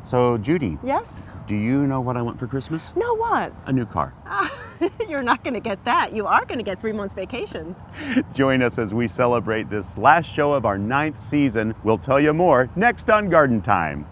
So, Judy. Yes? Do you know what I want for Christmas? No, what? A new car. You're not going to get that. You are going to get 3 months vacation. Join us as we celebrate this last show of our 9th season. We'll tell you more next on Garden Time.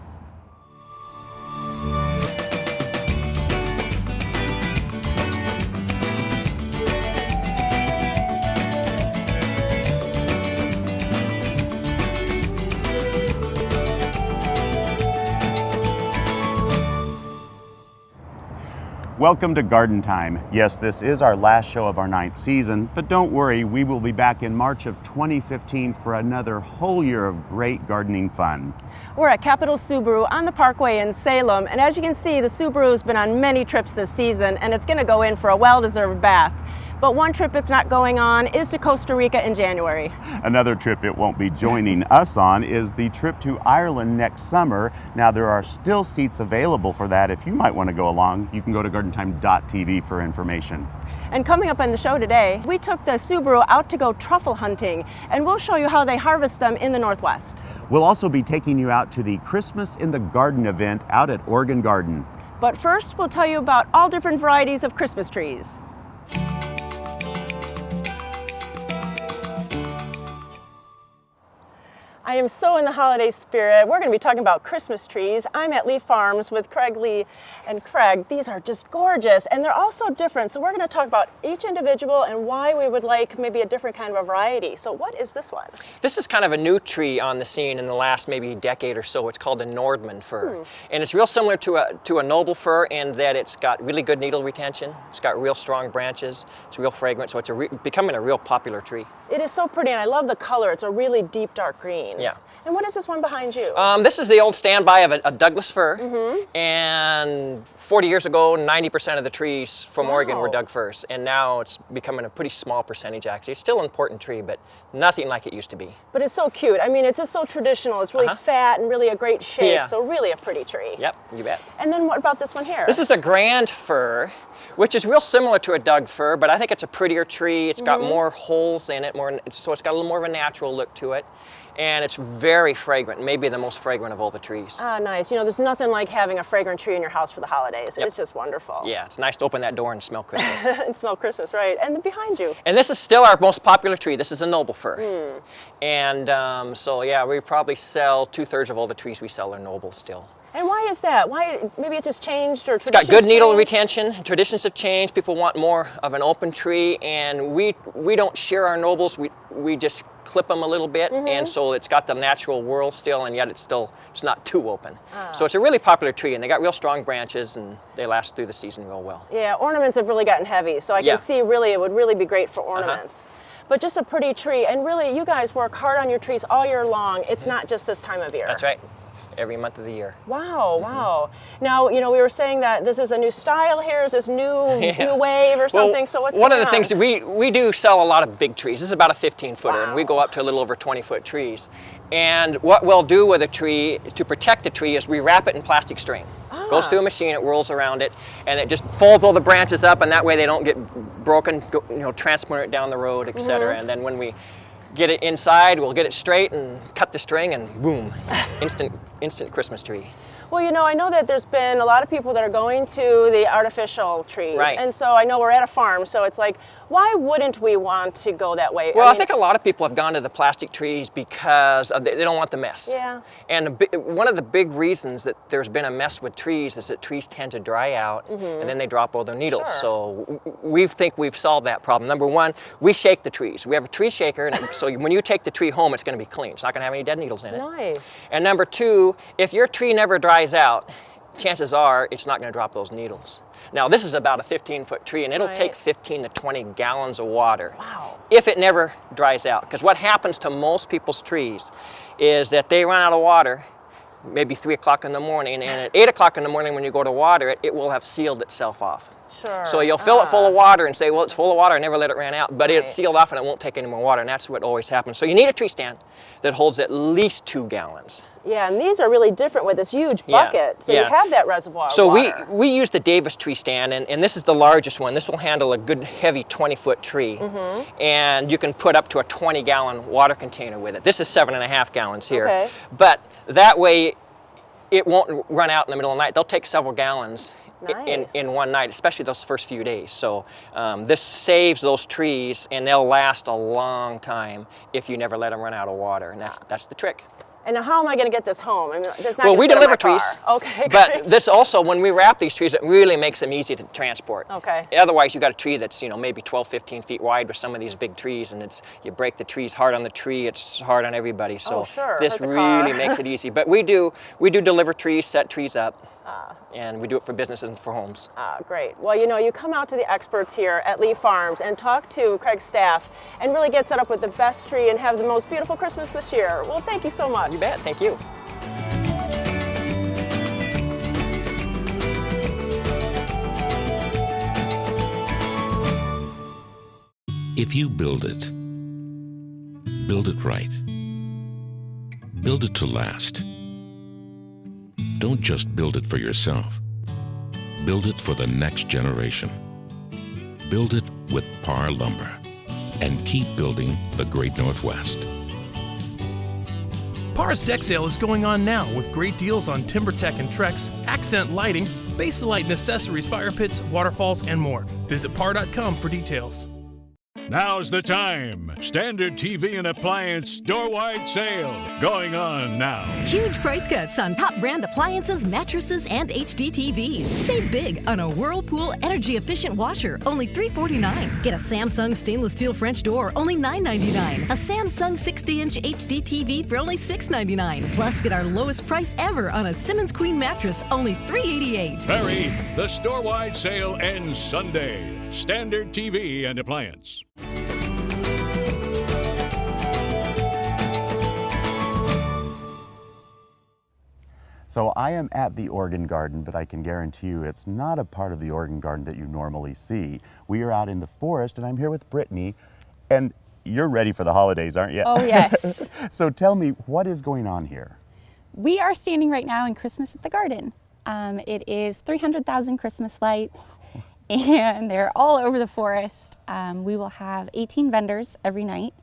Welcome to Garden Time. Yes, this is our last show of our 9th season, but don't worry, we will be back in March of 2015 for another whole year of great gardening fun. We're at Capital Subaru on the Parkway in Salem, and as you can see, the Subaru's been on many trips this season, and it's going to go in for a well-deserved bath. But one trip it's not going on is to Costa Rica in January. Another trip it won't be joining us on is the trip to Ireland next summer. Now, there are still seats available for that. If you might want to go along, you can go to gardentime.tv for information. And coming up on the show today, we took the Subaru out to go truffle hunting, and we'll show you how they harvest them in the Northwest. We'll also be taking you out to the Christmas in the Garden event out at Oregon Garden. But first, we'll tell you about all different varieties of Christmas trees. I am so in the holiday spirit. We're going to be talking about Christmas trees. I'm at Lee Farms with Craig Lee. And Craig, these are just gorgeous, and they're all so different. So we're going to talk about each individual and why we would like maybe a different kind of a variety. So what is this one? This is kind of a new tree on the scene in the last maybe decade or so. It's called a Nordman fir. And it's real similar to a noble fir in that it's got really good needle retention. It's got real strong branches. It's real fragrant, so it's becoming a real popular tree. It is so pretty, and I love the color. It's a really deep dark green. Yeah. And what is this one behind you? This is the old standby of a Douglas fir. And 40 years ago, 90% of the trees from Oregon were Doug firs. And now it's becoming a pretty small percentage, actually. It's still an important tree, but nothing like it used to be. But it's so cute. I mean, it's just so traditional. It's really fat and really a great shape. Yeah. So really a pretty tree. Yep, you bet. And then what about this one here? This is a grand fir, which is real similar to a Doug fir, but I think it's a prettier tree. It's got more holes in it, so it's got a little more of a natural look to it. And it's very fragrant, maybe the most fragrant of all the trees. Ah, nice. You know, there's nothing like having a fragrant tree in your house for the holidays. Yep. It's just wonderful. Yeah, it's nice to open that door and smell Christmas. And smell Christmas, right. And then behind you? And this is still our most popular tree. This is a noble fir. And so, yeah, we probably sell 2/3 of all the trees we sell are noble still. And why is that? Why, maybe it just changed or traditions? It's got good needle retention. Traditions have changed. People want more of an open tree, and we don't shear our nobles. We just clip them a little bit, and so it's got the natural whorl still, and yet it's not too open. So it's a really popular tree, and they got real strong branches, and they last through the season real well. Yeah, ornaments have really gotten heavy, so I can see really it would really be great for ornaments. But just a pretty tree, and really you guys work hard on your trees all year long. It's not just this time of year. That's right. Every month of the year. Wow, wow. Now, you know, we were saying that this is a new style here. Is this new wave or something? Well, so what's one going of the on? things, we do sell a lot of big trees. This is about a 15-footer, and we go up to a little over 20-foot trees. And what we'll do with a tree to protect the tree is we wrap it in plastic string. Goes through a machine, it whirls around it, and it just folds all the branches up, and that way they don't get broken, transplant it down the road, etc. And then when we get it inside, we'll get it straight and cut the string, and boom, instant Christmas tree. Well, you know, I know that there's been a lot of people that are going to the artificial trees. Right. And so I know we're at a farm, so it's like, why wouldn't we want to go that way? Well, I think a lot of people have gone to the plastic trees because they don't want the mess. Yeah. And one of the big reasons that there's been a mess with trees is that trees tend to dry out and then they drop all their needles. Sure. So we think we've solved that problem. Number one, we shake the trees. We have a tree shaker, and so when you take the tree home, it's going to be clean. It's not going to have any dead needles in it. Nice. And number two, if your tree never dries out, chances are it's not going to drop those needles. Now, this is about a 15-foot tree, and it'll take 15 to 20 gallons of water if it never dries out. Because what happens to most people's trees is that they run out of water maybe 3 o'clock in the morning, and at 8 o'clock in the morning when you go to water it, it will have sealed itself off. Sure. So you'll fill it full of water and say, well, it's full of water, I never let it run out, but it's sealed off and it won't take any more water, and that's what always happens. So you need a tree stand that holds at least 2 gallons. Yeah, and these are really different with this huge bucket, so you have that reservoir So water. we use the Davis tree stand, and this is the largest one. This will handle a good heavy 20-foot tree, and you can put up to a 20-gallon water container with it. This is 7.5 gallons here, but that way it won't run out in the middle of the night. They'll take several gallons Nice. in one night, especially those first few days. So this saves those trees, and they'll last a long time if you never let them run out of water, and that's the trick. And now how am I going to get this home? I mean, there's not Well, gonna we fit in deliver my car. trees, Okay, but great. this also, when we wrap these trees, it really makes them easy to transport. Okay. Otherwise, you got a tree that's, maybe 12, 15 feet wide with some of these big trees, and you break the trees hard on the tree, it's hard on everybody. So Oh, sure. this Hurt the car. really makes it easy. But we do deliver trees, set trees up, and we do it for businesses and for homes. Great. Well, you come out to the experts here at Lee Farms and talk to Craig's staff and really get set up with the best tree and have the most beautiful Christmas this year. Well, thank you so much. You bet. Thank you. If you build it right. Build it to last. Don't just build it for yourself. Build it for the next generation. Build it with Par Lumber. And keep building the Great Northwest. Par's deck sale is going on now with great deals on TimberTech and Trex, accent lighting, Baselite and accessories, fire pits, waterfalls, and more. Visit par.com for details. Now's the time. Standard TV and appliance store-wide sale going on now. Huge price cuts on top brand appliances, mattresses, and HD TVs. Save big on a Whirlpool energy-efficient washer, only $349. Get a Samsung stainless steel French door, only $999. A Samsung 60-inch HD TV for only $699. Plus, get our lowest price ever on a Simmons Queen mattress, only $388. Hurry, the store-wide sale ends Sunday. Standard TV and appliance. So I am at the organ garden, but I can guarantee you it's not a part of the organ garden that you normally see. We are out in the forest, and I'm here with Brittany, and you're ready for the holidays, aren't you? Oh, yes. So tell me, what is going on here? We are standing right now in Christmas at the Garden. It is 300,000 Christmas lights, and they're all over the forest. We will have 18 vendors every night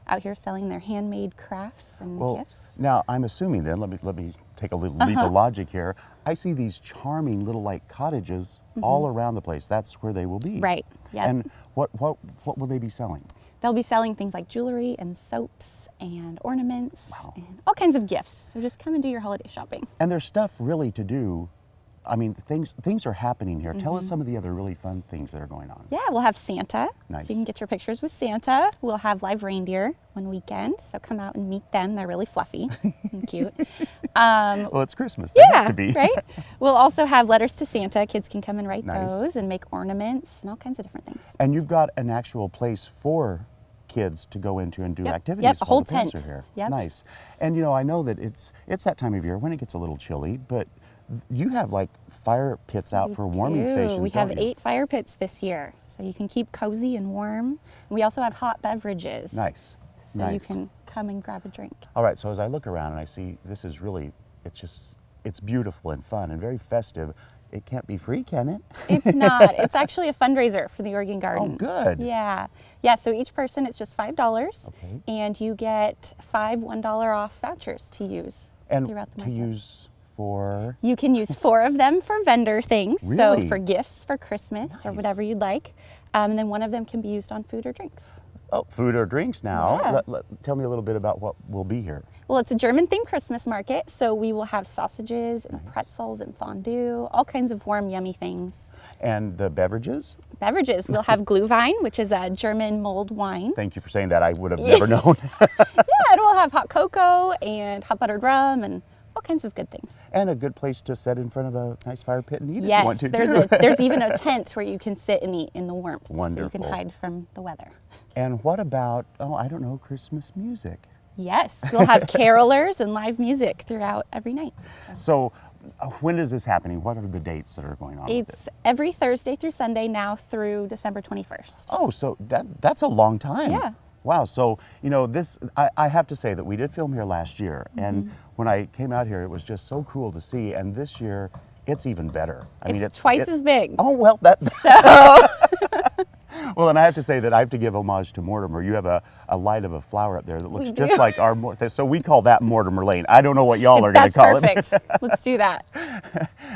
out here selling their handmade crafts and gifts. Now I'm assuming then, let me take a little leap of logic here. I see these charming little like cottages all around the place. That's where they will be. Right. Yeah. And what will they be selling? They'll be selling things like jewelry and soaps and ornaments and all kinds of gifts. So just come and do your holiday shopping. And there's stuff really to do. I mean, things are happening here. Tell us some of the other really fun things that are going on. Yeah, we'll have Santa. Nice. So you can get your pictures with Santa. We'll have live reindeer one weekend. So come out and meet them. They're really fluffy and cute. Well, it's Christmas. They have Yeah, to be. right? We'll also have letters to Santa. Kids can come and write Nice. those and make ornaments and all kinds of different things. And you've got an actual place for kids to go into and do activities Yep, a while whole the parents tent. are here. Yep. Nice. And I know that it's that time of year when it gets a little chilly, but you have like fire pits out for warming stations. We have don't you? 8 fire pits this year, so you can keep cozy and warm. And we also have hot beverages. Nice. So you Nice. can come and grab a drink. All right, so as I look around and I see this is really, it's beautiful and fun and very festive. It can't be free, can it? It's not. It's actually a fundraiser for the Organ Garden. Oh, good. Yeah. Yeah, so each person, it's just $5. Okay. And you get 5 $1 off vouchers to use And throughout the to market. use for? You can use 4 of them for vendor things. Really? So for gifts for Christmas or Nice. whatever you'd like. And then one of them can be used on food or drinks. Oh, food or drinks now. Yeah. Tell me a little bit about what will be here. Well, it's a German-themed Christmas market, so we will have sausages and pretzels and fondue, all kinds of warm, yummy things. And the beverages? Beverages, we'll have Glühwein, which is a German mulled wine. Thank you for saying that. I would have never known. Yeah, and we'll have hot cocoa and hot buttered rum and all kinds of good things. And a good place to sit in front of a nice fire pit and eat if you want Yes, to. too. there's even a tent where you can sit and eat in the warmth, so you Wonderful. can hide from the weather. And what about, I don't know, Christmas music? Yes, we'll have carolers and live music throughout every night. So when is this happening? What are the dates that are going on with it? It's every Thursday through Sunday now through December 21st. Oh, so that's a long time. Yeah. Wow. So, this, I have to say that we did film here last year. And when I came out here, it was just so cool to see. And this year, it's even better. It's twice as big. Oh, well, that. So Well, and I have to say that I have to give homage to Mortimer. You have a light of a flower up there that looks just like our, so we call that Mortimer Lane. I don't know what y'all are going to call it. That's perfect. Let's do that.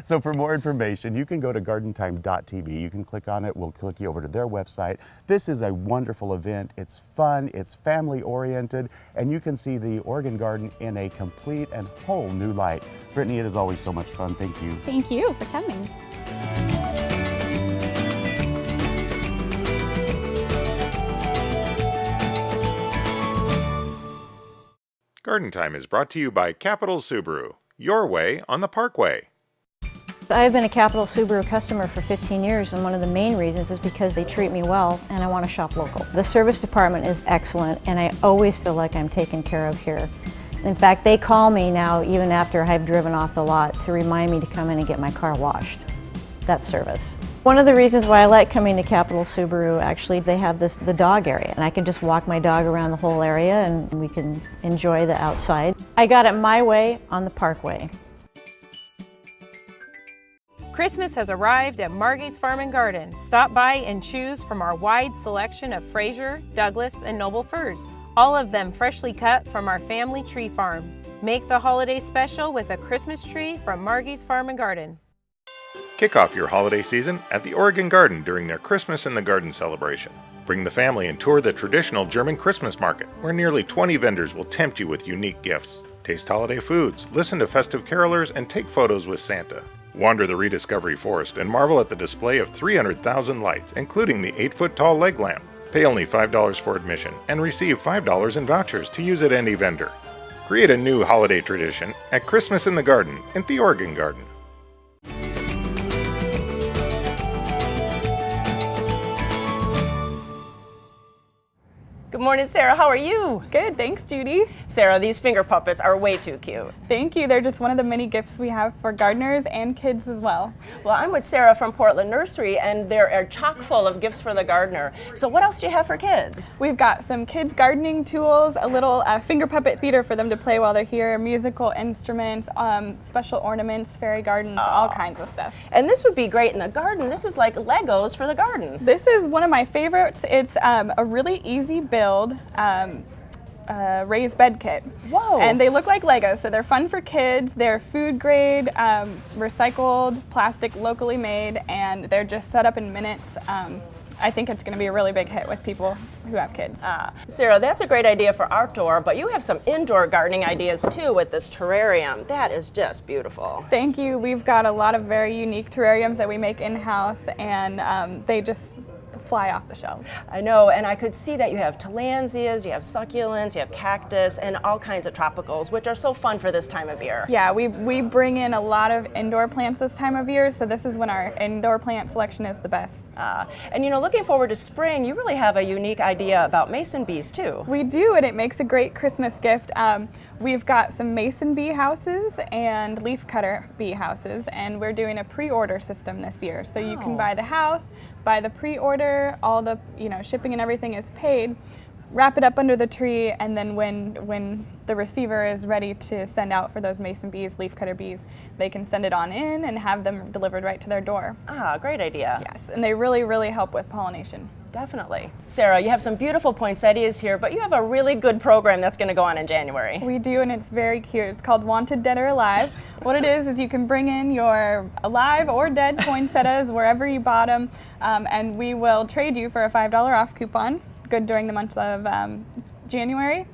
So for more information, you can go to gardentime.tv. You can click on it. We'll click you over to their website. This is a wonderful event. It's fun. It's family oriented. And you can see the Oregon Garden in a complete and whole new light. Brittany, it is always so much fun. Thank you. Thank you for coming. Garden Time is brought to you by Capital Subaru, your way on the Parkway. I've been a Capital Subaru customer for 15 years, and one of the main reasons is because they treat me well and I want to shop local. The service department is excellent, and I always feel like I'm taken care of here. In fact, they call me now even after I've driven off the lot to remind me to come in and get my car washed. That's service. One of the reasons why I like coming to Capital Subaru, actually, they have the dog area, and I can just walk my dog around the whole area and we can enjoy the outside. I got it my way on the Parkway. Christmas has arrived at Maggies Farm and Garden. Stop by and choose from our wide selection of Fraser, Douglas, and Noble firs. All of them freshly cut from our family tree farm. Make the holiday special with a Christmas tree from Maggies Farm and Garden. Kick off your holiday season at the Oregon Garden during their Christmas in the Garden celebration. Bring the family and tour the traditional German Christmas market, where nearly 20 vendors will tempt you with unique gifts. Taste holiday foods, listen to festive carolers, and take photos with Santa. Wander the Rediscovery Forest and marvel at the display of 300,000 lights, including the 8-foot-tall leg lamp. Pay only $5 for admission and receive $5 in vouchers to use at any vendor. Create a new holiday tradition at Christmas in the Garden at the Oregon Garden. Good morning, Sarah. How are you? Good, thanks, Judy. Sarah, these finger puppets are way too cute. Thank you. They're just one of the many gifts we have for gardeners and kids as well. Well, I'm with Sarah from Portland Nursery, and there are chock full of gifts for the gardener. So what else do you have for kids? We've got some kids gardening tools, a little finger puppet theater for them to play while they're here, musical instruments, special ornaments, fairy gardens, all kinds of stuff. And this would be great in the garden. This is like Legos for the garden. This is one of my favorites. It's a really easy build. Raised bed kit. Whoa. And they look like Legos, so they're fun for kids. They're food grade, recycled plastic, locally made, and they're just set up in minutes. I think it's going to be a really big hit with people who have kids. Sarah, that's a great idea for outdoor, but you have some indoor gardening ideas too with this terrarium. That is just beautiful. Thank you. We've got a lot of very unique terrariums that we make in-house, and they just fly off the shelves. I know, and I could see that you have tillandsias, you have succulents, you have cactus, and all kinds of tropicals, which are so fun for this time of year. Yeah, we bring in a lot of indoor plants this time of year, so this is when our indoor plant selection is the best. And you know, looking forward to spring, you really have a unique idea about mason bees too. We do, and it makes a great Christmas gift. We've got some mason bee houses and leaf cutter bee houses, and we're doing a pre-order system this year. So you can buy the house, buy the pre-order, all the shipping and everything is paid, wrap it up under the tree, and then when the receiver is ready to send out for those mason bees, leaf cutter bees, they can send it on in and have them delivered right to their door. Great idea. Yes, and they really, really help with pollination. Definitely. Sarah, you have some beautiful poinsettias here, but you have a really good program that's going to go on in January. We do, and it's very cute. It's called Wanted Dead or Alive. What it is you can bring in your alive or dead poinsettias wherever you bought them, and we will trade you for a $5 off coupon, good during the month of January,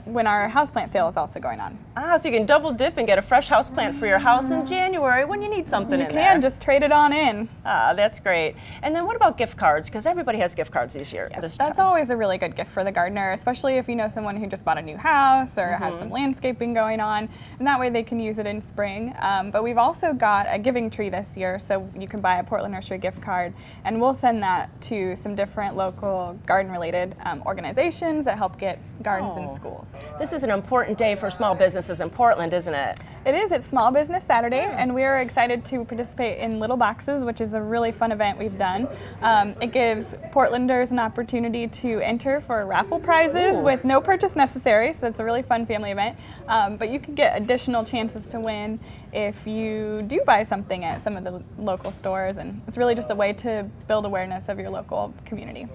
when our houseplant sale is also going on. So you can double dip and get a fresh houseplant for your house in January when you need something in there. You can just trade it on in. That's great. And then what about gift cards? Because everybody has gift cards this year. Yes, that's always a really good gift for the gardener, especially if you know someone who just bought a new house or has some landscaping going on, and that way they can use it in spring. But we've also got a giving tree this year, so you can buy a Portland Nursery gift card, and we'll send that to some different local garden-related organizations that help get gardens in schools. This is an important day for small businesses in Portland, isn't it? It is. It's Small Business Saturday, and we are excited to participate in Little Boxes, which is a really fun event we've done. It gives Portlanders an opportunity to enter for raffle prizes with no purchase necessary, so it's a really fun family event. But you can get additional chances to win, if you do buy something at some of the local stores, and it's really just a way to build awareness of your local community.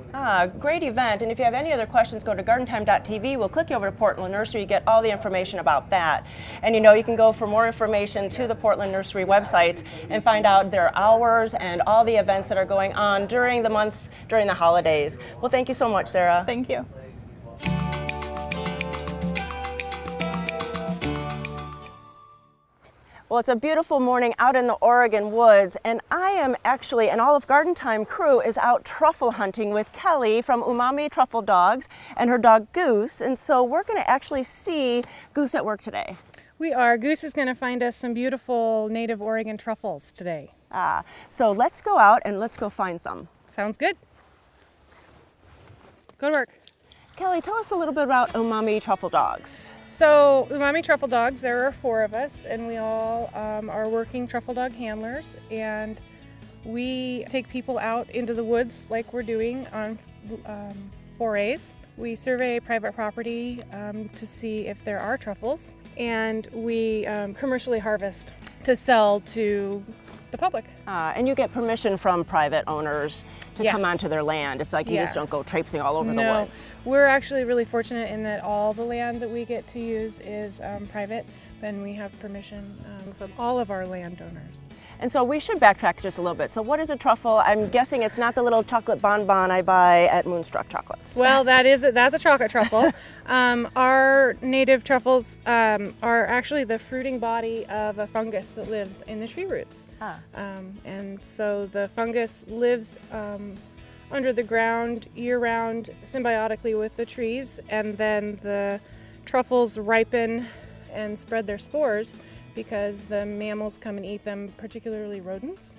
Great event, and if you have any other questions, go to gardentime.tv. We'll click you over to Portland Nursery. You get all the information about that. And you know, you can go for more information to the Portland Nursery websites and find out their hours and all the events that are going on during the months, during the holidays. Well, thank you so much, Sarah. Thank you. Well, it's a beautiful morning out in the Oregon woods, and I am actually, and all of Garden Time crew is out truffle hunting with Kelly from Umami Truffle Dogs and her dog Goose, and so we're going to actually see Goose at work today. We are. Goose is going to find us some beautiful native Oregon truffles today. So let's go out and let's go find some. Sounds good. Go to work. Kelly, tell us a little bit about Umami Truffle Dogs. So, Umami Truffle Dogs, there are 4 of us, and we all are working truffle dog handlers, and we take people out into the woods like we're doing on forays. We survey private property to see if there are truffles, and we commercially harvest to sell to the public. And you get permission from private owners to come onto their land. It's like you just don't go traipsing all over the woods. We're actually really fortunate in that all the land that we get to use is private, and we have permission from all of our landowners. And so we should backtrack just a little bit. So what is a truffle? I'm guessing it's not the little chocolate bonbon I buy at Moonstruck Chocolates. Well, that's a chocolate truffle. Our native truffles are actually the fruiting body of a fungus that lives in the tree roots. And so the fungus lives under the ground year-round symbiotically with the trees, and then the truffles ripen and spread their spores because the mammals come and eat them, particularly rodents,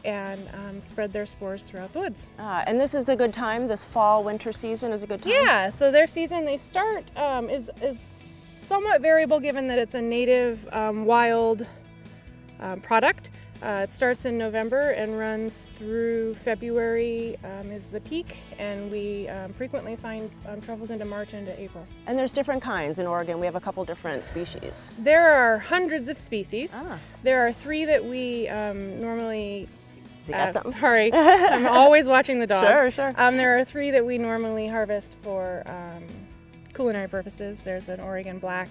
and spread their spores throughout the woods. And this is the good time, this fall, winter season is a good time? Yeah, so their season, they start, is somewhat variable given that it's a native wild product. It starts in November and runs through February is the peak, and we frequently find truffles into March into April. And there's different kinds in Oregon. We have a couple different species. There are hundreds of species. There are 3 that we normally sorry, I'm always watching the dog. Sure. There are 3 that we normally harvest for culinary purposes. There's an Oregon black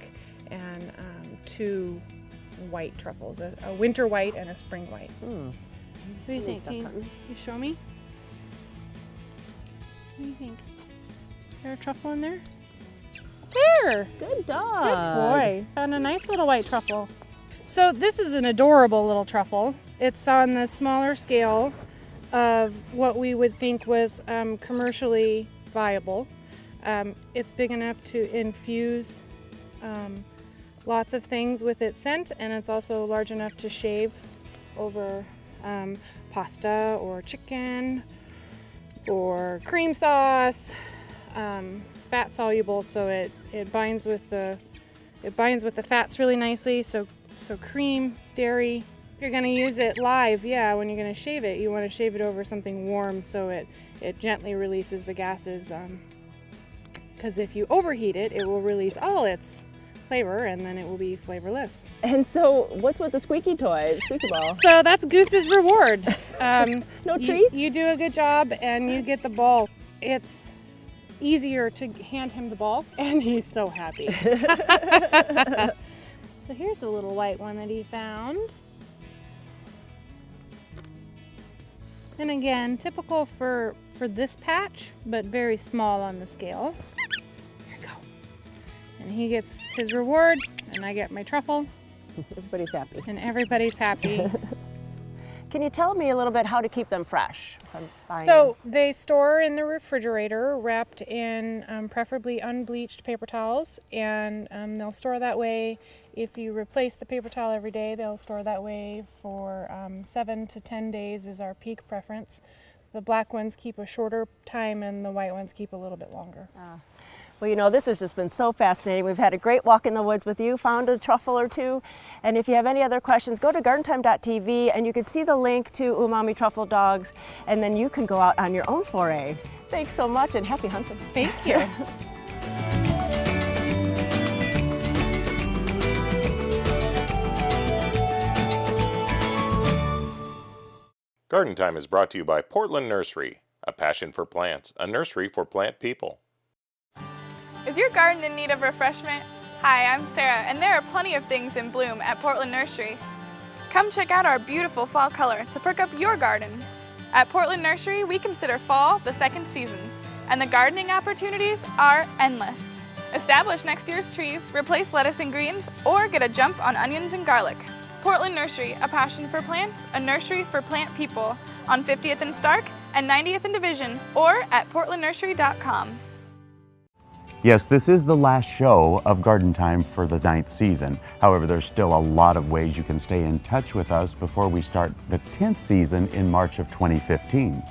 and 2 white truffles, a winter white and a spring white. What do you think? Can you show me? What do you think? Is there a truffle in there? There! Good dog. Good boy. Found a nice little white truffle. So this is an adorable little truffle. It's on the smaller scale of what we would think was commercially viable. It's big enough to infuse lots of things with its scent, and it's also large enough to shave over pasta or chicken or cream sauce. It's fat soluble, so it binds with the fats really nicely. So cream, dairy. If you're going to use it live, when you're going to shave it, you want to shave it over something warm so it gently releases the gases. Because if you overheat it, it will release all its flavor, and then it will be flavorless. And so what's with the squeaky toy, squeaky ball? So that's Goose's reward. No treats? You do a good job and you get the ball. It's easier to hand him the ball, and he's so happy. So here's a little white one that he found. And again, typical for this patch, but very small on the scale. And he gets his reward, and I get my truffle. Everybody's happy. And everybody's happy. Can you tell me a little bit how to keep them fresh? So they store in the refrigerator, wrapped in preferably unbleached paper towels, and they'll store that way. If you replace the paper towel every day, they'll store that way for 7 to 10 days is our peak preference. The black ones keep a shorter time, and the white ones keep a little bit longer. Well, you know, this has just been so fascinating. We've had a great walk in the woods with you, found a truffle or 2. And if you have any other questions, go to gardentime.tv and you can see the link to Umami Truffle Dogs, and then you can go out on your own foray. Thanks so much, and happy hunting. Thank you. Garden Time is brought to you by Portland Nursery, a passion for plants, a nursery for plant people. Is your garden in need of refreshment? Hi, I'm Sarah, and there are plenty of things in bloom at Portland Nursery. Come check out our beautiful fall color to perk up your garden. At Portland Nursery, we consider fall the second season, and the gardening opportunities are endless. Establish next year's trees, replace lettuce and greens, or get a jump on onions and garlic. Portland Nursery, a passion for plants, a nursery for plant people, on 50th and Stark and 90th and Division, or at portlandnursery.com. Yes, this is the last show of Garden Time for the 9th season. However, there's still a lot of ways you can stay in touch with us before we start the 10th season in March of 2015.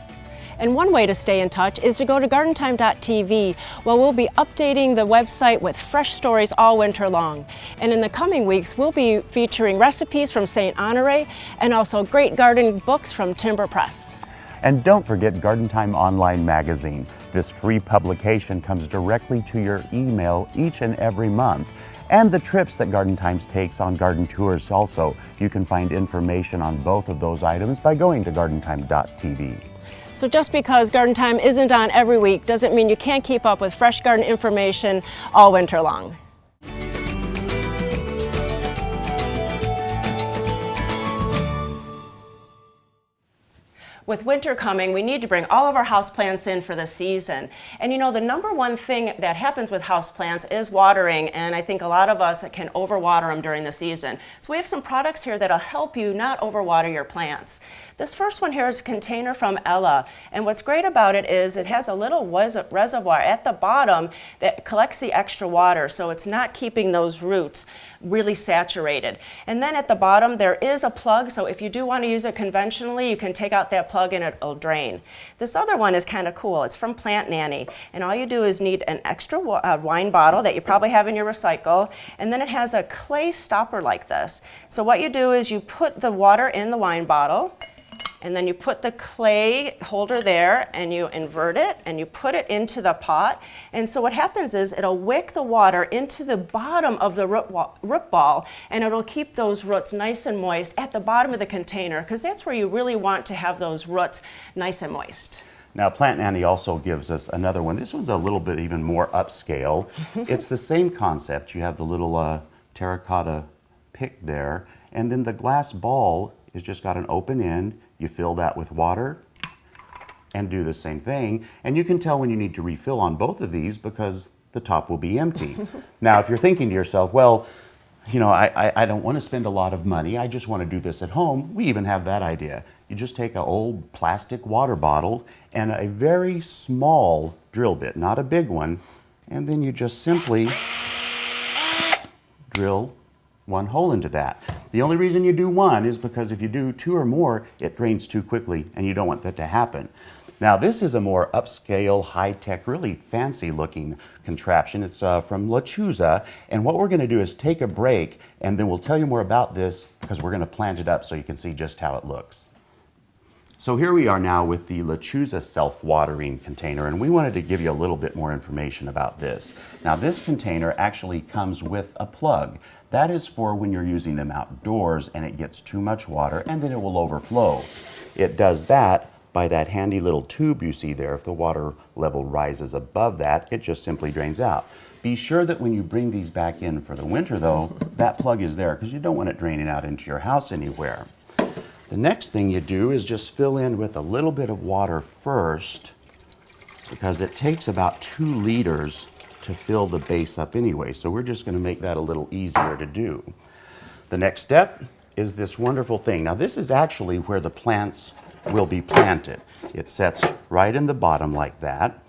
And one way to stay in touch is to go to gardentime.tv, where we'll be updating the website with fresh stories all winter long. And in the coming weeks, we'll be featuring recipes from St. Honore and also great garden books from Timber Press. And don't forget Garden Time Online Magazine. This free publication comes directly to your email each and every month. And the trips that Garden Times takes on garden tours also. You can find information on both of those items by going to gardentime.tv. So just because Garden Time isn't on every week doesn't mean you can't keep up with fresh garden information all winter long. With winter coming, we need to bring all of our houseplants in for the season. And you know, the number one thing that happens with houseplants is watering, and I think a lot of us can overwater them during the season. So we have some products here that'll help you not overwater your plants. This first one here is a container from Ella, and what's great about it is it has a little reservoir at the bottom that collects the extra water, so it's not keeping those roots really saturated. And then at the bottom there is a plug, so if you do want to use it conventionally, you can take out that plug and it'll drain. This other one is kind of cool. It's from Plant Nanny, and all you do is need an extra wine bottle that you probably have in your recycle, and then it has a clay stopper like this. So what you do is you put the water in the wine bottle, and then you put the clay holder there and you invert it and you put it into the pot. And so what happens is it'll wick the water into the bottom of the root ball, and it'll keep those roots nice and moist at the bottom of the container, because that's where you really want to have those roots nice and moist. Now, Plant Nanny also gives us another one. This one's a little bit even more upscale. It's the same concept. You have the little terracotta pick there, and then the glass ball is just got an open end. You fill that with water and do the same thing. And you can tell when you need to refill on both of these because the top will be empty. Now, if you're thinking to yourself, well, you know, I don't want to spend a lot of money. I just want to do this at home. We even have that idea. You just take an old plastic water bottle and a very small drill bit, not a big one, and then you just simply drill one hole into that. The only reason you do one is because if you do two or more, it drains too quickly, and you don't want that to happen. Now, this is a more upscale, high-tech, really fancy-looking contraption. It's from Lechuza, and what we're going to do is take a break, and then we'll tell you more about this because we're going to plant it up so you can see just how it looks. So here we are now with the Lechuza self-watering container, and we wanted to give you a little bit more information about this. Now, this container actually comes with a plug. That is for when you're using them outdoors and it gets too much water and then it will overflow. It does that by that handy little tube you see there. If the water level rises above that, it just simply drains out. Be sure that when you bring these back in for the winter though, that plug is there because you don't want it draining out into your house anywhere. The next thing you do is just fill in with a little bit of water first, because it takes about 2 liters to fill the base up anyway, so we're just going to make that a little easier to do. The next step is this wonderful thing. Now, this is actually where the plants will be planted. It sets right in the bottom like that,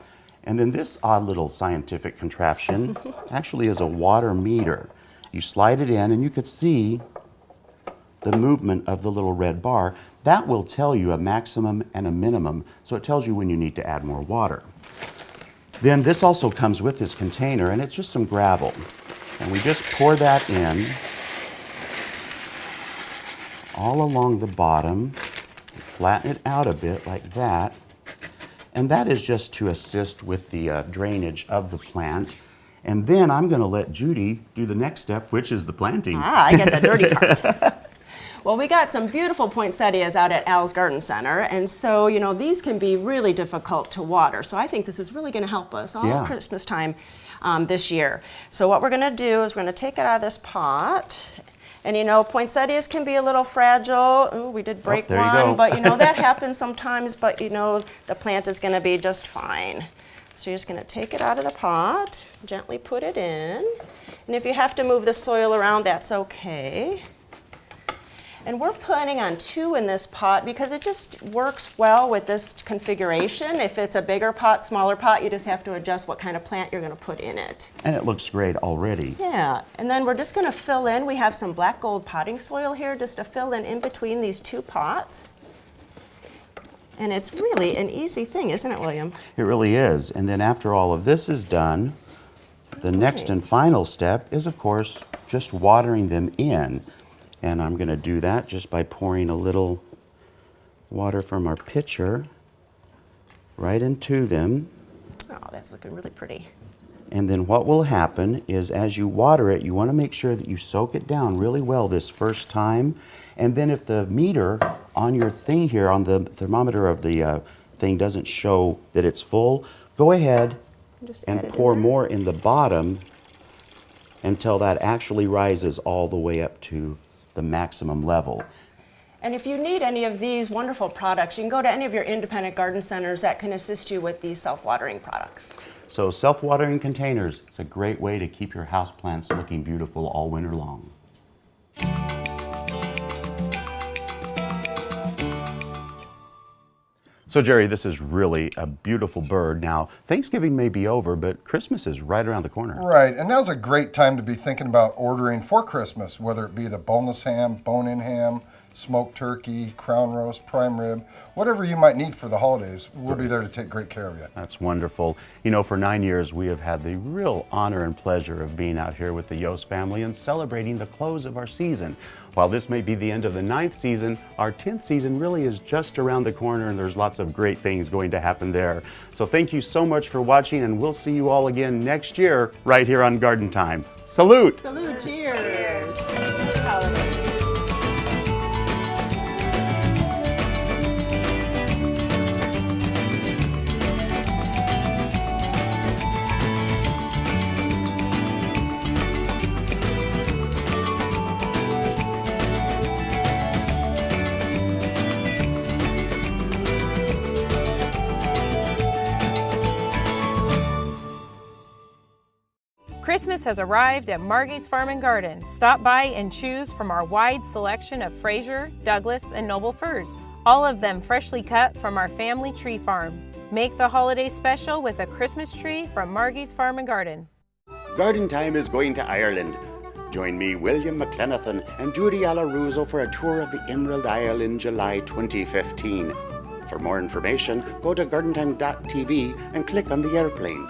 and then this odd little scientific contraption actually is a water meter. You slide it in and you could see the movement of the little red bar. That will tell you a maximum and a minimum, so it tells you when you need to add more water. Then this also comes with this container, and it's just some gravel. And we just pour that in all along the bottom, flatten it out a bit like that, and that is just to assist with the drainage of the plant. And then I'm going to let Judy do the next step, which is the planting. I get the dirty part. Well, we got some beautiful poinsettias out at Al's Garden Center, and so, you know, these can be really difficult to water. So I think this is really going to help us all Christmas time this year. So what we're going to do is we're going to take it out of this pot. And you know, poinsettias can be a little fragile. Ooh, we did break one, but you know, that happens sometimes, but you know, the plant is going to be just fine. So you're just going to take it out of the pot, gently put it in. And if you have to move the soil around, that's okay. And we're planning on 2 in this pot because it just works well with this configuration. If it's a bigger pot, smaller pot, you just have to adjust what kind of plant you're going to put in it. And it looks great already. Yeah, and then we're just going to fill in. We have some black gold potting soil here just to fill in between these 2 pots. And it's really an easy thing, isn't it, William? It really is. And then after all of this is done, the next and final step is, of course, just watering them in. And I'm going to do that just by pouring a little water from our pitcher right into them. Oh, that's looking really pretty. And then what will happen is as you water it, you want to make sure that you soak it down really well this first time. And then if the meter on your thing here, on the thermometer of the thing doesn't show that it's full, go ahead and pour more in the bottom until that actually rises all the way up to the maximum level. And if you need any of these wonderful products, you can go to any of your independent garden centers that can assist you with these self-watering products. So self-watering containers, it's a great way to keep your houseplants looking beautiful all winter long. So Jerry, this is really a beautiful bird. Now, Thanksgiving may be over, but Christmas is right around the corner. Right, and now's a great time to be thinking about ordering for Christmas, whether it be the boneless ham, bone-in ham, smoked turkey, crown roast, prime rib, whatever you might need for the holidays, we'll be there to take great care of you. That's wonderful. You know, for 9 years, we have had the real honor and pleasure of being out here with the Yost family and celebrating the close of our season. While this may be the end of the 9th season, our 10th season really is just around the corner, and there's lots of great things going to happen there. So thank you so much for watching, and we'll see you all again next year right here on Garden Time. Salute! Salute! Cheers! Cheers. Christmas has arrived at Maggies Farm and Garden. Stop by and choose from our wide selection of Fraser, Douglas, and Noble firs. All of them freshly cut from our family tree farm. Make the holiday special with a Christmas tree from Maggies Farm and Garden. Garden Time is going to Ireland. Join me, William McLenathan, and Judy Alaruso for a tour of the Emerald Isle in July 2015. For more information, go to gardentime.tv and click on the airplane.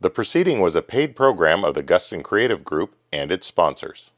The proceeding was a paid program of the Guston Creative Group and its sponsors.